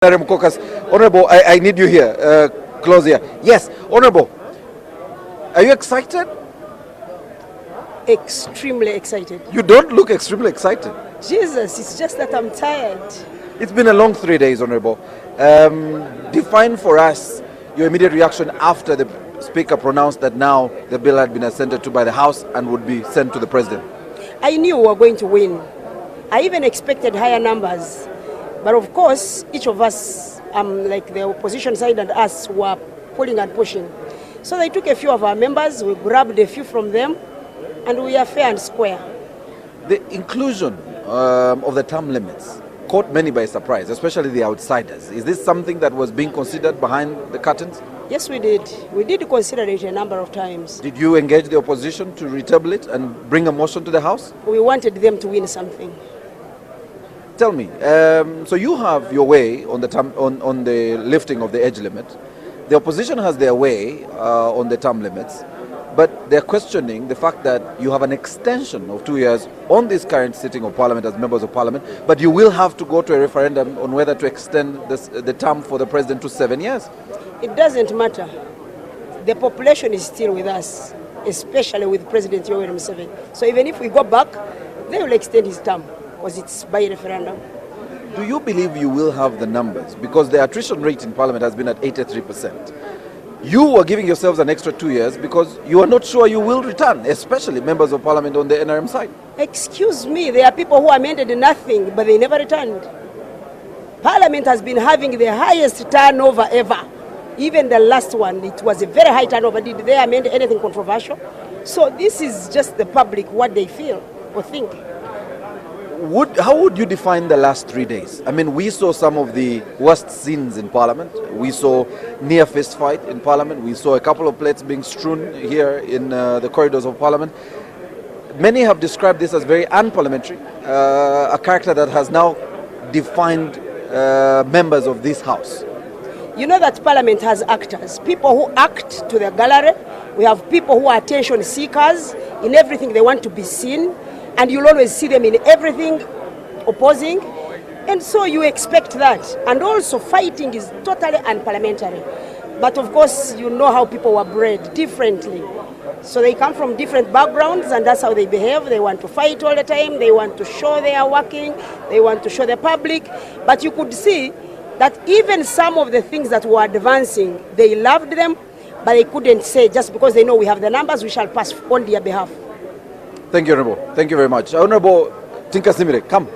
NRM caucus. Honorable, I need you here, close here. Yes, Honorable, are you excited? Extremely excited. You don't look extremely excited. Jesus, it's just that I'm tired. It's been a long 3 days, Honorable. Define for us your immediate reaction after the Speaker pronounced that now the bill had been assented to by the House and would be sent to the President. I knew we were going to win. I even expected higher numbers. But of course, each of us, like the opposition side and us, were pulling and pushing. So they took a few of our members, we grabbed a few from them, and we are fair and square. The inclusion of the term limits caught many by surprise, especially the outsiders. Is this something that was being considered behind the curtains? Yes, we did. We did consider it a number of times. Did you engage the opposition to retable it and bring a motion to the House? We wanted them to win something. Tell me, so you have your way on the lifting of the age limit. The opposition has their way on the term limits, but they're questioning the fact that you have an extension of 2 years on this current sitting of Parliament as members of Parliament, but you will have to go to a referendum on whether to extend the term for the President to 7 years. It doesn't matter. The population is still with us, especially with President Yoweri Museveni. So even if we go back, they will extend his term because it's by referendum. Do you believe you will have the numbers? Because the attrition rate in Parliament has been at 83%. You are giving yourselves an extra 2 years because you are not sure you will return, especially members of Parliament on the NRM side. Excuse me, there are people who amended nothing, but they never returned. Parliament has been having the highest turnover ever. Even the last one, it was a very high turnover. Did they amend anything controversial? So this is just the public, what they feel or think. How would you define the last 3 days? I mean, we saw some of the worst scenes in Parliament. We saw near fistfight in Parliament. We saw a couple of plates being strewn here in the corridors of Parliament. Many have described this as very unparliamentary, a character that has now defined members of this House. You know that Parliament has actors, people who act to the gallery. We have people who are attention seekers. In everything they want to be seen. And you'll always see them in everything opposing. And so you expect that. And also fighting is totally unparliamentary. But of course, you know how people were bred differently. So they come from different backgrounds and that's how they behave. They want to fight all the time. They want to show they are working. They want to show the public. But you could see that even some of the things that were advancing, they loved them, but they couldn't say just because they know we have the numbers, we shall pass on their behalf. Thank you, Honorable. Thank you very much. Honorable Tinka Simire, come.